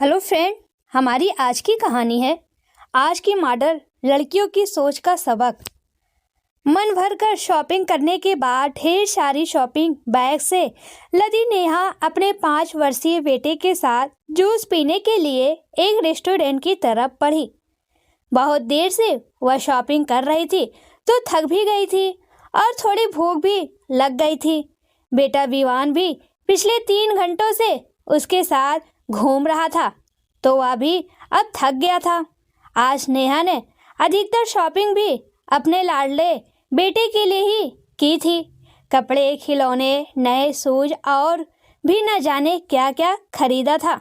Hello friend, हमारी आज की कहानी है आज की मॉडल लड़कियों की सोच का सबक। मन भर कर शॉपिंग करने के बाद ढेर सारी शॉपिंग बैग से लदी नेहा अपने 5 वर्षीय बेटे के साथ जूस पीने के लिए एक रेस्टोरेंट की तरफ बढ़ी। बहुत देर से वह शॉपिंग कर रही थी तो थक भी गई थी और थोड़ी भूख भी लग गई थी। बेटा विवान भी पिछले 3 घंटों से उसके साथ घूम रहा था तो वह भी अब थक गया था। आज नेहा ने अधिकतर शॉपिंग भी अपने लाडले बेटे के लिए ही की थी। कपड़े, खिलौने, नए शूज और भी न जाने क्या क्या खरीदा था।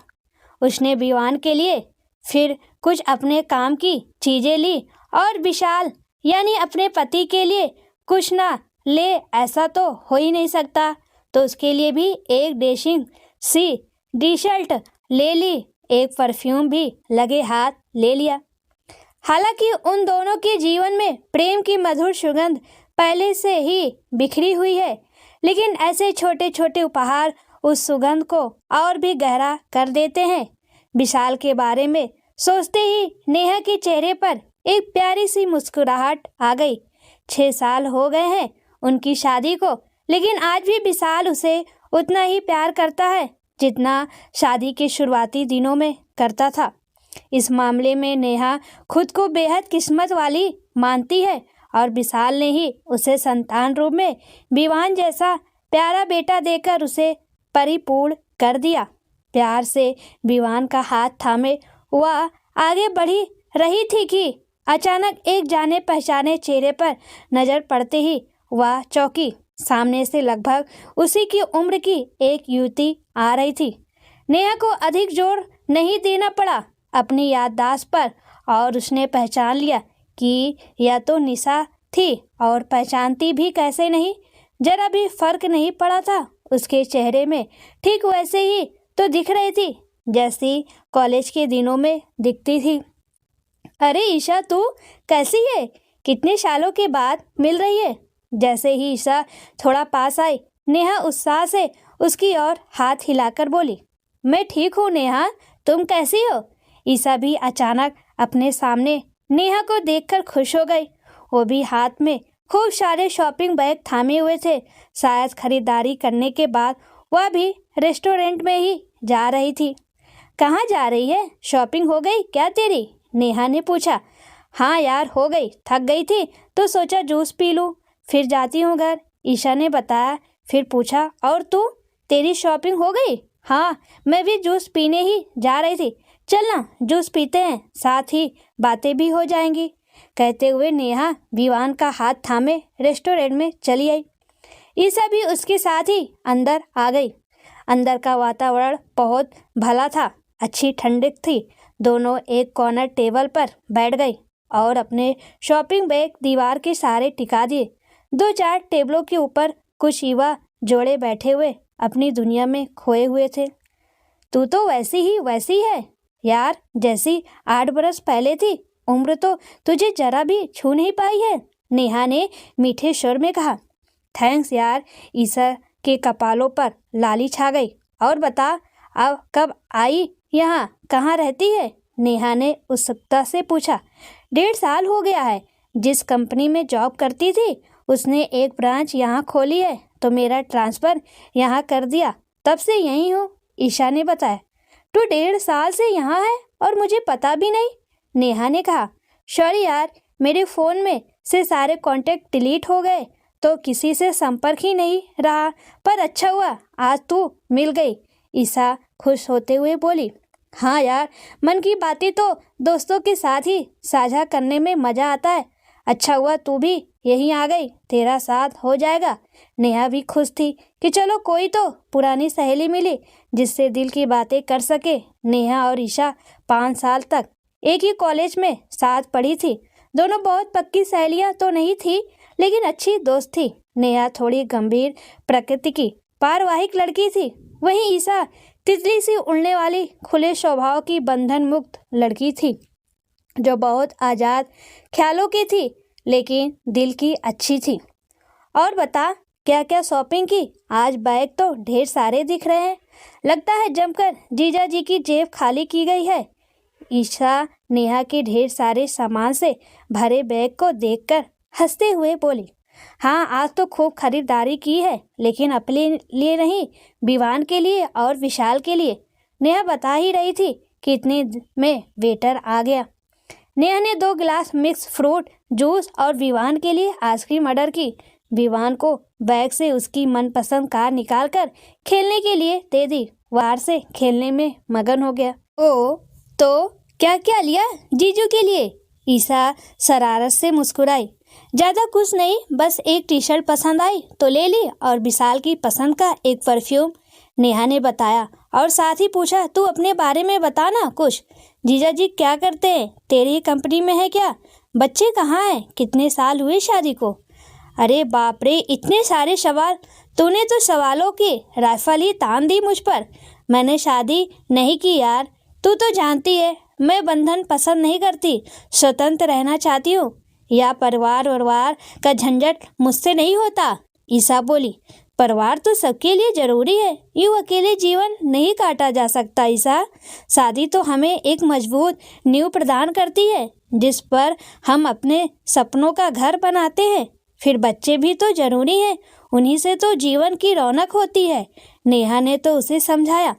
उसने विवान के लिए फिर कुछ अपने काम की चीजें ली और विशाल यानी अपने पति के लिए कुछ ना ले ऐसा तो हो ही नहीं सकता, तो उसके लिए भी एक ड्रेसिंग सी टी शर्ट ले ली, एक परफ्यूम भी लगे हाथ ले लिया। हालांकि उन दोनों के जीवन में प्रेम की मधुर सुगंध पहले से ही बिखरी हुई है, लेकिन ऐसे छोटे छोटे उपहार उस सुगंध को और भी गहरा कर देते हैं। विशाल के बारे में सोचते ही नेहा के चेहरे पर एक प्यारी सी मुस्कुराहट आ गई। 6 साल हो गए हैं उनकी शादी को, लेकिन आज भी विशाल उसे उतना ही प्यार करता है जितना शादी के शुरुआती दिनों में करता था। इस मामले में नेहा खुद को बेहद किस्मत वाली मानती है और विशाल ने ही उसे संतान रूप में विवान जैसा प्यारा बेटा देकर उसे परिपूर्ण कर दिया। प्यार से विवान का हाथ थामे वह आगे बढ़ी रही थी कि अचानक एक जाने पहचाने चेहरे पर नजर पड़ते ही वह चौंकी। सामने से लगभग उसी की उम्र की एक युवती आ रही थी। नेहा को अधिक जोर नहीं देना पड़ा अपनी याददाश्त पर और उसने पहचान लिया कि यह तो निशा थी, और पहचानती भी कैसे नहीं, जरा भी फर्क नहीं पड़ा था उसके चेहरे में। ठीक वैसे ही तो दिख रही थी जैसी कॉलेज के दिनों में दिखती थी। अरे ईशा, तू कैसी है? कितने सालों के बाद मिल रही है? जैसे ही ईशा थोड़ा पास आई, नेहा उत्साह से उसकी ओर हाथ हिलाकर बोली, मैं ठीक हूँ नेहा, तुम कैसी हो? ईशा भी अचानक अपने सामने नेहा को देखकर खुश हो गई। वो भी हाथ में खूब सारे शॉपिंग बैग थामे हुए थे। शायद खरीदारी करने के बाद वह भी रेस्टोरेंट में ही जा रही थी। कहाँ जा रही है? शॉपिंग हो गई क्या तेरी? नेहा ने पूछा। हाँ यार, हो गई, थक गई थी तो सोचा जूस पी लूँ, फिर जाती हूँ घर, ईशा ने बताया। फिर पूछा, और तू, तेरी शॉपिंग हो गई? हाँ, मैं भी जूस पीने ही जा रही थी, चल ना जूस पीते हैं, साथ ही बातें भी हो जाएंगी। कहते हुए नेहा विवान का हाथ थामे रेस्टोरेंट में चली आई। ईशा भी उसके साथ ही अंदर आ गई। अंदर का वातावरण बहुत भला था, अच्छी ठंडक थी। दोनों एक कॉर्नर टेबल पर बैठ गई और अपने शॉपिंग बैग दीवार के सहारे टिका दिए। 2-4 टेबलों के ऊपर कुछ युवा जोड़े बैठे हुए अपनी दुनिया में खोए हुए थे। तू तो वैसी है यार, जैसी 8 बरस पहले थी। उम्र तो तुझे जरा भी छू नहीं पाई है, नेहा ने मीठे स्वर में कहा। थैंक्स यार। ईशा के कपालों पर लाली छा गई। और बता, अब कब आई यहाँ, कहाँ रहती है? नेहा ने उत्सुकता से पूछा। 1.5 साल हो गया है। जिस कंपनी में जॉब करती थी उसने एक ब्रांच यहाँ खोली है तो मेरा ट्रांसफ़र यहाँ कर दिया, तब से यहीं हूँ, ईशा ने बताया। तू 1.5 साल से यहाँ है और मुझे पता भी नहीं, नेहा ने कहा। सॉरी यार, मेरे फ़ोन में से सारे कॉन्टैक्ट डिलीट हो गए तो किसी से संपर्क ही नहीं रहा, पर अच्छा हुआ आज तू मिल गई, ईशा खुश होते हुए बोली। हाँ यार, मन की बातें तो दोस्तों के साथ ही साझा करने में मज़ा आता है। अच्छा हुआ तू भी यहीं आ गई, तेरा साथ हो जाएगा। नेहा भी खुश थी कि चलो कोई तो पुरानी सहेली मिली जिससे दिल की बातें कर सके। नेहा और ईशा 5 साल तक एक ही कॉलेज में साथ पढ़ी थी। दोनों बहुत पक्की सहेलियां तो नहीं थी, लेकिन अच्छी दोस्त थी। नेहा थोड़ी गंभीर प्रकृति की पारिवारिक लड़की थी, वहीं ईशा तितली सी उड़ने वाली खुले स्वभाव की बंधन मुक्त लड़की थी जो बहुत आज़ाद ख्यालों की थी लेकिन दिल की अच्छी थी। और बता, क्या क्या शॉपिंग की? आज बैग तो ढेर सारे दिख रहे हैं। लगता है जमकर जीजा जी की जेब खाली की गई है। ईशा नेहा के ढेर सारे सामान से भरे बैग को देखकर हंसते हुए बोली, हाँ आज तो खूब खरीदारी की है, लेकिन अपने लिए नहीं, विवान के लिए और विशाल के लिए। नेहा बता ही रही थी कि इतने में वेटर आ गया। नेहा ने 2 गिलास मिक्स फ्रूट जूस और विवान के लिए आइसक्रीम ऑर्डर की। विवान को बैग से उसकी मनपसंद कार निकालकर खेलने के लिए दे दी। वार से खेलने में मगन हो गया। ओ, तो क्या क्या लिया जीजू के लिए? ईशा शरारत से मुस्कुराई। ज़्यादा कुछ नहीं, बस एक टी शर्ट पसंद आई तो ले ली और विशाल की पसंद का एक परफ्यूम, नेहा ने बताया और साथ ही पूछा, तू अपने बारे में बता ना कुछ। जीजा जी क्या करते हैं? तेरी कंपनी में है क्या? बच्चे कहाँ हैं? कितने साल हुए शादी को? अरे बाप रे, इतने सारे सवाल! तूने तो सवालों की राइफल ही तान दी मुझ पर। मैंने शादी नहीं की यार, तू तो जानती है मैं बंधन पसंद नहीं करती, स्वतंत्र रहना चाहती हूँ। या परिवार का झंझट मुझसे नहीं होता। ईशा बोली, परिवार तो सबके लिए जरूरी है, यूँ अकेले जीवन नहीं काटा जा सकता ईशा। शादी तो हमें एक मजबूत नींव प्रदान करती है जिस पर हम अपने सपनों का घर बनाते हैं। फिर बच्चे भी तो जरूरी हैं, उन्हीं से तो जीवन की रौनक होती है। नेहा ने तो उसे समझाया।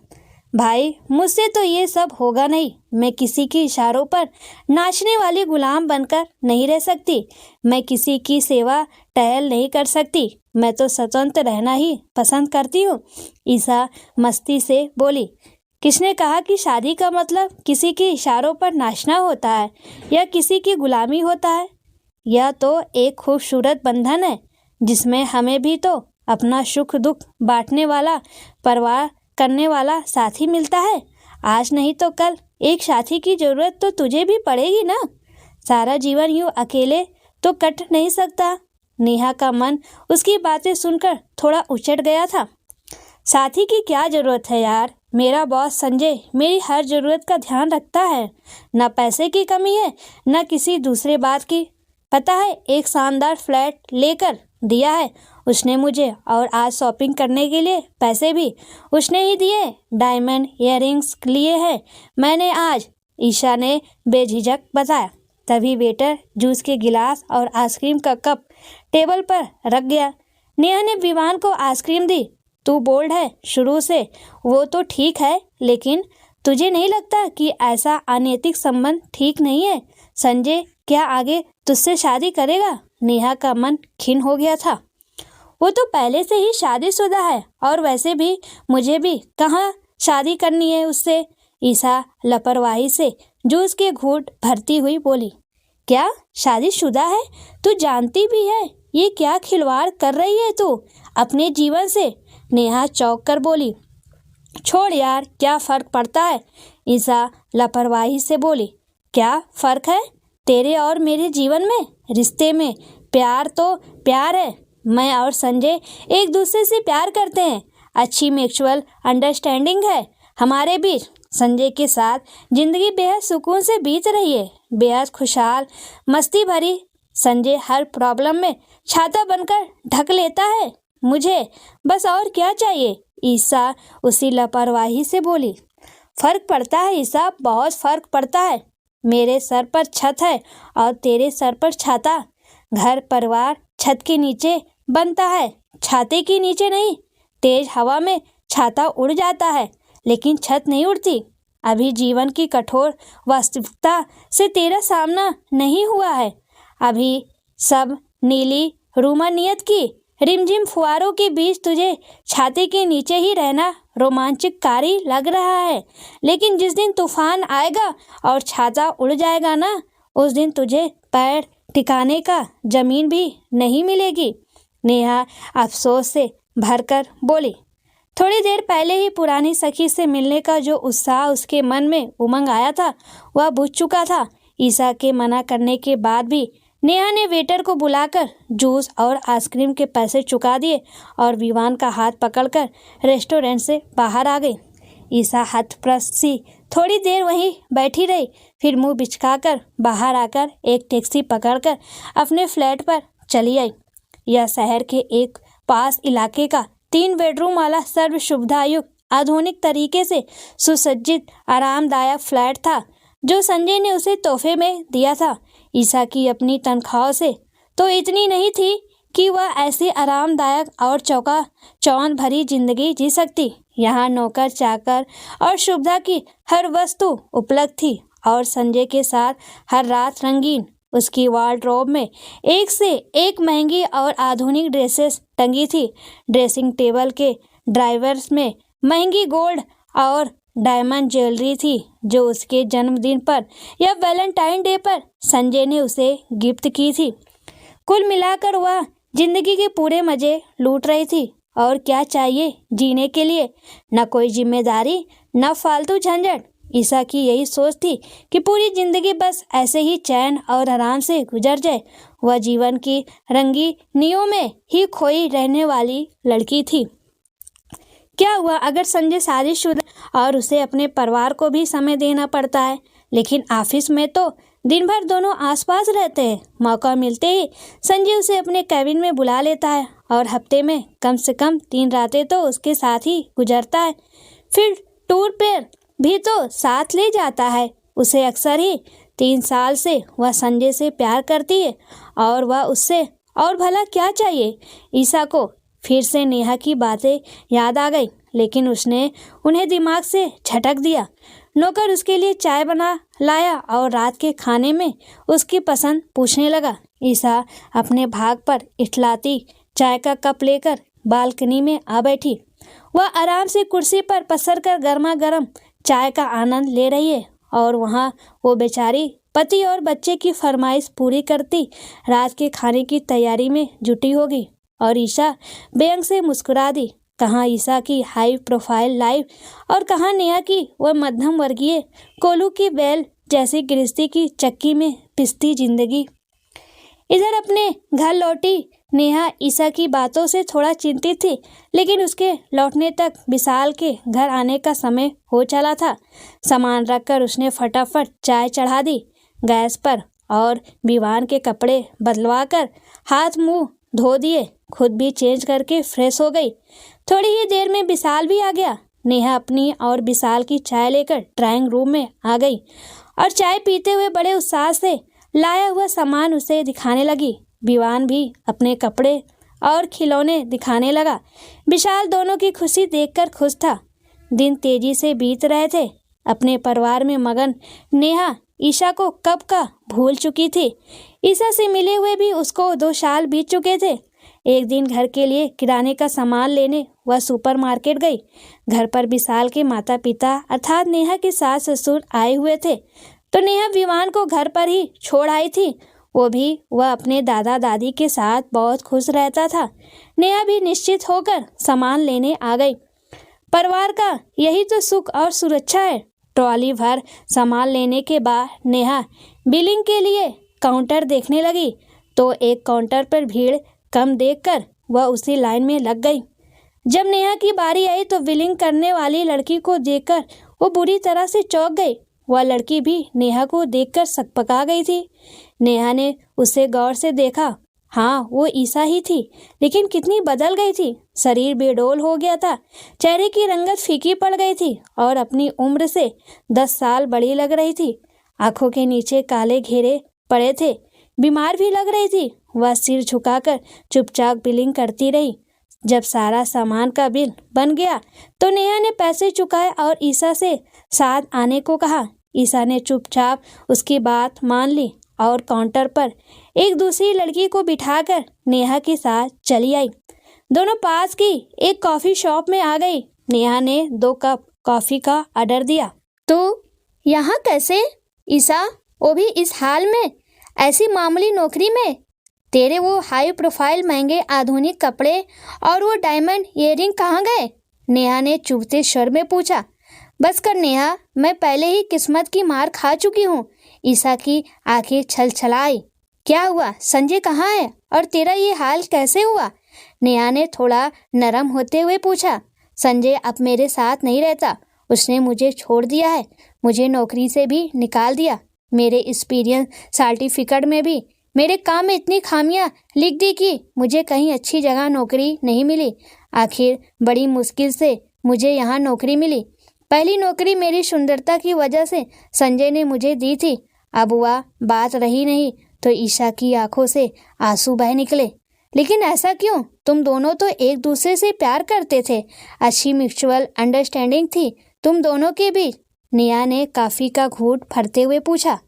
भाई मुझसे तो ये सब होगा नहीं, मैं किसी के इशारों पर नाचने वाली गुलाम बनकर नहीं रह सकती, मैं किसी की सेवा टहल नहीं कर सकती, मैं तो स्वतंत्र रहना ही पसंद करती हूँ। ईशा मस्ती से बोली, किसने कहा कि शादी का मतलब किसी के इशारों पर नाचना होता है या किसी की गुलामी होता है? यह तो एक खूबसूरत बंधन है जिसमें हमें भी तो अपना सुख दुख बांटने वाला, परवाह करने वाला साथी मिलता है। आज नहीं तो कल एक साथी की जरूरत तो तुझे भी पड़ेगी ना। सारा जीवन यूं अकेले तो कट नहीं सकता। नेहा का मन उसकी बातें सुनकर थोड़ा उचट गया था। साथी की क्या जरूरत है यार, मेरा बॉस संजय मेरी हर जरूरत का ध्यान रखता है। न पैसे की कमी है न किसी दूसरे बात की। पता है, एक शानदार फ्लैट लेकर दिया है उसने मुझे, और आज शॉपिंग करने के लिए पैसे भी उसने ही दिए। डायमंड इयररिंग्स लिए हैं मैंने आज, ईशा ने बेझिझक बताया। तभी वेटर जूस के गिलास और आइसक्रीम का कप टेबल पर रख गया। नेहा ने विवान को आइसक्रीम दी। तू बोल्ड है शुरू से, वो तो ठीक है, लेकिन तुझे नहीं लगता कि ऐसा अनैतिक संबंध ठीक नहीं है? संजय क्या आगे तुझसे शादी करेगा? नेहा का मन खिन्न हो गया था। वो तो पहले से ही शादीशुदा है, और वैसे भी मुझे भी कहाँ शादी करनी है उससे। ईशा लापरवाही से जूस के घूंट भरती हुई बोली, क्या शादीशुदा है? तू जानती भी है ये क्या खिलवाड़ कर रही है तू अपने जीवन से? नेहा चौंक कर बोली, छोड़ यार, क्या फर्क पड़ता है? ईशा लापरवाही से बोली, क्या फर्क है तेरे और मेरे जीवन में, रिश्ते में? प्यार तो प्यार है, मैं और संजय एक दूसरे से प्यार करते हैं, अच्छी म्यूचुअल अंडरस्टैंडिंग है हमारे बीच। संजय के साथ जिंदगी बेहद सुकून से बीत रही है, बेहद खुशहाल, मस्ती भरी। संजय हर प्रॉब्लम में छाता बनकर ढक लेता है मुझे, बस और क्या चाहिए? ईशा उसी लापरवाही से बोली, फर्क पड़ता है ईशा, बहुत फर्क पड़ता है। मेरे सर पर छत है और तेरे सर पर छाता। घर परिवार छत के नीचे बनता है, छाते के नीचे नहीं। तेज हवा में छाता उड़ जाता है लेकिन छत नहीं उड़ती। अभी जीवन की कठोर वास्तविकता से तेरा सामना नहीं हुआ है। अभी सब नीली रूमानियत की रिमझिम फुहारों के बीच तुझे छाते के नीचे ही रहना रोमांचकारी लग रहा है, लेकिन जिस दिन तूफान आएगा और छाता उड़ जाएगा ना, उस दिन तुझे पैर टिकाने का जमीन भी नहीं मिलेगी। नेहा अफसोस से भरकर बोली। थोड़ी देर पहले ही पुरानी सखी से मिलने का जो उत्साह उसके मन में उमंग आया था वह बुझ चुका था। ईशा के मना करने के बाद भी नेहा ने वेटर को बुलाकर जूस और आइसक्रीम के पैसे चुका दिए और विवान का हाथ पकड़कर रेस्टोरेंट से बाहर आ गई। ईशा हतप्रस्त सी थोड़ी देर वहीं बैठी रही, फिर मुंह बिचकाकर बाहर आकर एक टैक्सी पकड़कर अपने फ्लैट पर चली आई। यह शहर के एक पास इलाके का 3 बेडरूम वाला सर्व सुविधायुक्त आधुनिक तरीके से सुसज्जित आरामदायक फ्लैट था जो संजय ने उसे तोहफे में दिया था। ईशा की अपनी तनख्वाह से तो इतनी नहीं थी कि वह ऐसी आरामदायक और चौंध भरी जिंदगी जी सकती। यहाँ नौकर चाकर और सुविधा की हर वस्तु उपलब्ध थी और संजय के साथ हर रात रंगीन। उसकी वार्डरोब में एक से एक महंगी और आधुनिक ड्रेसेस टंगी थी। ड्रेसिंग टेबल के ड्राइवर्स में महंगी गोल्ड और डायमंड ज्वेलरी थी जो उसके जन्मदिन पर या वैलेंटाइन डे पर संजय ने उसे गिफ्ट की थी। कुल मिलाकर वह जिंदगी के पूरे मजे लूट रही थी। और क्या चाहिए जीने के लिए? न कोई जिम्मेदारी, न फालतू झंझट। ईशा की यही सोच थी कि पूरी जिंदगी बस ऐसे ही चैन और आराम से गुजर जाए। वह जीवन की रंगीनियों में ही खोई रहने वाली लड़की थी। क्या हुआ अगर संजय शादीशुदा और उसे अपने परिवार को भी समय देना पड़ता है? लेकिन ऑफिस में तो दिन भर दोनों आसपास रहते हैं। मौका मिलते ही संजय उसे अपने कैबिन में बुला लेता है और हफ्ते में कम से कम 3 रातें तो उसके साथ ही गुजरता है। फिर टूर पर भी तो साथ ले जाता है उसे अक्सर ही। 3 साल से वह संजय से प्यार करती है और वह उससे और भला क्या चाहिए? ईशा को फिर से नेहा की बातें याद आ गई, लेकिन उसने उन्हें दिमाग से झटक दिया। नौकर उसके लिए चाय बना लाया और रात के खाने में उसकी पसंद पूछने लगा। ईशा अपने भाग पर इठलाती चाय का कप लेकर बालकनी में आ बैठी। वह आराम से कुर्सी पर पसरकर गर्मा गर्म चाय का आनंद ले रही है और वहाँ वो बेचारी पति और बच्चे की फरमाइश पूरी करती रात के खाने की तैयारी में जुटी होगी। और ईशा बेअंग से मुस्कुरा दी। कहाँ ईशा की हाई प्रोफाइल लाइफ और कहाँ नेहा की वह मध्यम वर्गीय कोलू की बैल जैसी गृहस्थी की चक्की में पिसती जिंदगी। इधर अपने घर लौटी नेहा ईशा की बातों से थोड़ा चिंतित थी, लेकिन उसके लौटने तक विशाल के घर आने का समय हो चला था। सामान रखकर उसने फटाफट चाय चढ़ा दी गैस पर और विवान के कपड़े बदलवा कर हाथ मुंह धो दिए। खुद भी चेंज करके फ्रेश हो गई। थोड़ी ही देर में विशाल भी आ गया। नेहा अपनी और विशाल की चाय लेकर ड्राइंग रूम में आ गई और चाय पीते हुए बड़े उत्साह से लाया हुआ सामान उसे दिखाने लगी। विवान भी अपने कपड़े और खिलौने दिखाने लगा। विशाल दोनों की खुशी देखकर खुश था। दिन तेजी से बीत रहे थे। अपने परिवार में मगन नेहा ईशा को कब का भूल चुकी थी। ईशा से मिले हुए भी उसको 2 साल बीत चुके थे। एक दिन घर के लिए किराने का सामान लेने वह सुपरमार्केट गई। घर पर विशाल के माता पिता अर्थात नेहा के सास ससुर आए हुए थे, तो नेहा विवान को घर पर ही छोड़ आई थी। वो भी वह अपने दादा दादी के साथ बहुत खुश रहता था। नेहा भी निश्चित होकर सामान लेने आ गई। परिवार का यही तो सुख और सुरक्षा है। ट्रॉली भर सामान लेने के बाद नेहा बिलिंग के लिए काउंटर देखने लगी, तो एक काउंटर पर भीड़ कम देखकर वह उसी लाइन में लग गई। जब नेहा की बारी आई तो बिलिंग करने वाली लड़की को देखकर वो बुरी तरह से चौंक गई। वह लड़की भी नेहा को देखकर सकपका गई थी। नेहा ने उसे गौर से देखा। हाँ, वो ईशा ही थी, लेकिन कितनी बदल गई थी। शरीर बेडौल हो गया था, चेहरे की रंगत फीकी पड़ गई थी और अपनी उम्र से 10 साल बड़ी लग रही थी। आंखों के नीचे काले घेरे पड़े थे, बीमार भी लग रही थी। वह सिर झुकाकर चुपचाप बिलिंग करती रही। जब सारा सामान का बिल बन गया तो नेहा ने पैसे चुकाए और ईशा से साथ आने को कहा। ईशा ने चुपचाप उसकी बात मान ली और काउंटर पर एक दूसरी लड़की को बिठाकर नेहा के साथ चली आई। दोनों पास की एक कॉफ़ी शॉप में आ गई। नेहा ने 2 कप कॉफ़ी का ऑर्डर दिया। तो यहाँ कैसे ईशा, वो भी इस हाल में, ऐसी मामूली नौकरी में? तेरे वो हाई प्रोफाइल महंगे आधुनिक कपड़े और वो डायमंड ईयरिंग कहाँ गए? नेहा ने चुभते स्वर में पूछा। बस कर नेहा, मैं पहले ही किस्मत की मार खा चुकी हूँ। ईशा की आंखें छलछलाई। क्या हुआ? संजय कहाँ है और तेरा ये हाल कैसे हुआ? नेहा ने थोड़ा नरम होते हुए पूछा। संजय अब मेरे साथ नहीं रहता, उसने मुझे छोड़ दिया है। मुझे नौकरी से भी निकाल दिया। मेरे एक्सपीरियंस सर्टिफिकेट में भी मेरे काम में इतनी खामियां लिख दी कि मुझे कहीं अच्छी जगह नौकरी नहीं मिली। आखिर बड़ी मुश्किल से मुझे यहाँ नौकरी मिली। पहली नौकरी मेरी सुंदरता की वजह से संजय ने मुझे दी थी। अब वह बात रही नहीं तो ईशा की आंखों से आंसू बह निकले। लेकिन ऐसा क्यों? तुम दोनों तो एक दूसरे से प्यार करते थे, अच्छी म्यूचुअल अंडरस्टैंडिंग थी तुम दोनों के बीच। नेहा ने कॉफी का घूंट भरते हुए पूछा।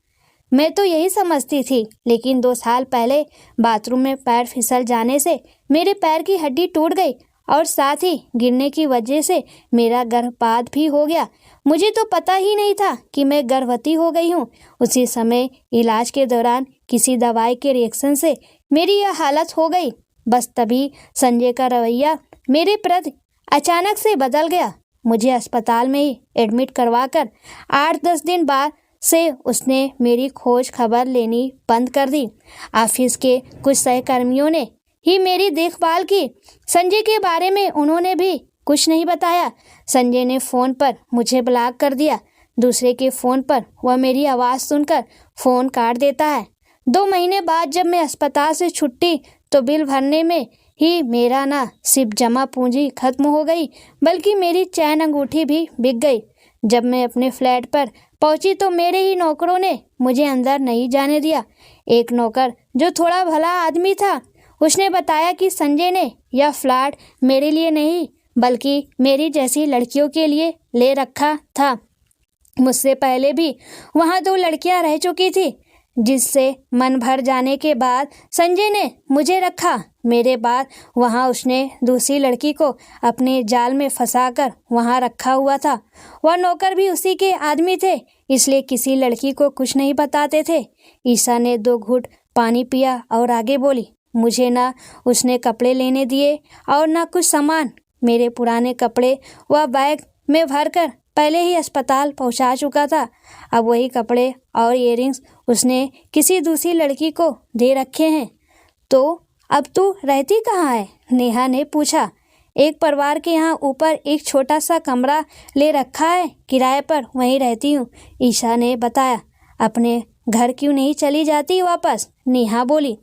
मैं तो यही समझती थी, लेकिन 2 साल पहले बाथरूम में पैर फिसल जाने से मेरे पैर की हड्डी टूट गई और साथ ही गिरने की वजह से मेरा गर्भपात भी हो गया। मुझे तो पता ही नहीं था कि मैं गर्भवती हो गई हूँ। उसी समय इलाज के दौरान किसी दवाई के रिएक्शन से मेरी यह हालत हो गई। बस तभी संजय का रवैया मेरे प्रति अचानक से बदल गया। मुझे अस्पताल में ही एडमिट करवाकर 8-10 दिन बाद से उसने मेरी खोज खबर लेनी बंद कर दी। ऑफिस के कुछ सहकर्मियों ने ही मेरी देखभाल की। संजय के बारे में उन्होंने भी कुछ नहीं बताया। संजय ने फ़ोन पर मुझे ब्लॉक कर दिया। दूसरे के फ़ोन पर वह मेरी आवाज़ सुनकर फ़ोन काट देता है। 2 महीने बाद जब मैं अस्पताल से छुट्टी तो बिल भरने में ही मेरा ना सिर्फ जमा पूंजी खत्म हो गई बल्कि मेरी चैन अंगूठी भी बिक गई। जब मैं अपने फ्लैट पर पहुंची तो मेरे ही नौकरों ने मुझे अंदर नहीं जाने दिया। एक नौकर जो थोड़ा भला आदमी था, उसने बताया कि संजय ने यह फ्लैट मेरे लिए नहीं बल्कि मेरी जैसी लड़कियों के लिए ले रखा था। मुझसे पहले भी वहाँ 2 लड़कियाँ रह चुकी थी, जिससे मन भर जाने के बाद संजय ने मुझे रखा। मेरे बाद वहाँ उसने दूसरी लड़की को अपने जाल में फंसाकर वहाँ रखा हुआ था। वह नौकर भी उसी के आदमी थे, इसलिए किसी लड़की को कुछ नहीं बताते थे। ईशा ने 2 घूंट पानी पिया और आगे बोली। मुझे ना उसने कपड़े लेने दिए और ना कुछ सामान। मेरे पुराने कपड़े वह बैग में भरकर पहले ही अस्पताल पहुंचा चुका था। अब वही कपड़े और इयररिंग्स उसने किसी दूसरी लड़की को दे रखे हैं। तो अब तू रहती कहाँ है? नेहा ने पूछा। एक परिवार के यहाँ ऊपर एक छोटा सा कमरा ले रखा है किराए पर, वहीं रहती हूँ, ईशा ने बताया। अपने घर क्यों नहीं चली जाती वापस? नेहा बोली।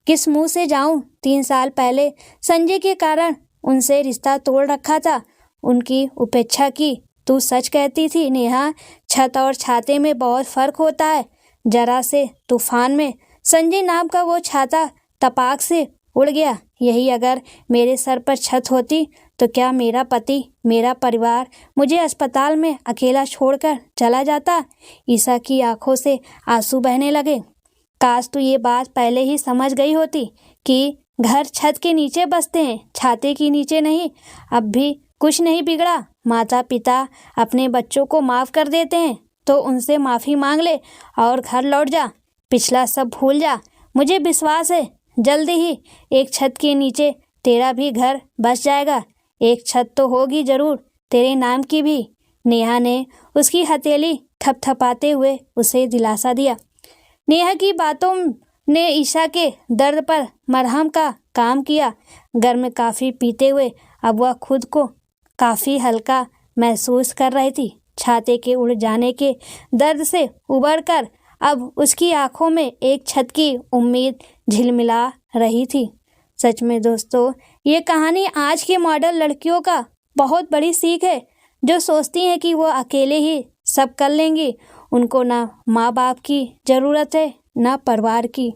किस मुंह से जाऊं? 3 साल पहले संजय के कारण उनसे रिश्ता तोड़ रखा था, उनकी उपेक्षा की। तू सच कहती थी नेहा, छत और छाते में बहुत फर्क होता है। जरा से तूफान में संजय नाम का वो छाता तपाक से उड़ गया। यही अगर मेरे सर पर छत होती तो क्या मेरा पति, मेरा परिवार मुझे अस्पताल में अकेला छोड़कर चला जाता? ईशा की आंखों से आंसू बहने लगे। काश तू ये बात पहले ही समझ गई होती कि घर छत के नीचे बसते हैं, छाते के नीचे नहीं। अब भी कुछ नहीं बिगड़ा। माता पिता अपने बच्चों को माफ़ कर देते हैं तो उनसे माफ़ी मांग ले और घर लौट जा, पिछला सब भूल जा। मुझे विश्वास है जल्दी ही एक छत के नीचे तेरा भी घर बस जाएगा। एक छत तो होगी ज़रूर तेरे नाम की भी। नेहा ने उसकी हथेली थपथपाते हुए उसे दिलासा दिया। नेहा की बातों ने ईशा के दर्द पर मरहम का काम किया। गर्म कॉफ़ी पीते हुए अब वह खुद को काफ़ी हल्का महसूस कर रही थी। छाते के उड़ जाने के दर्द से उबरकर अब उसकी आंखों में एक छत की उम्मीद झिलमिला रही थी। सच में दोस्तों, ये कहानी आज के मॉडल लड़कियों का बहुत बड़ी सीख है, जो सोचती हैं कि वो अकेले ही सब कर लेंगी। उनको ना माँ बाप की ज़रूरत है, ना परिवार की।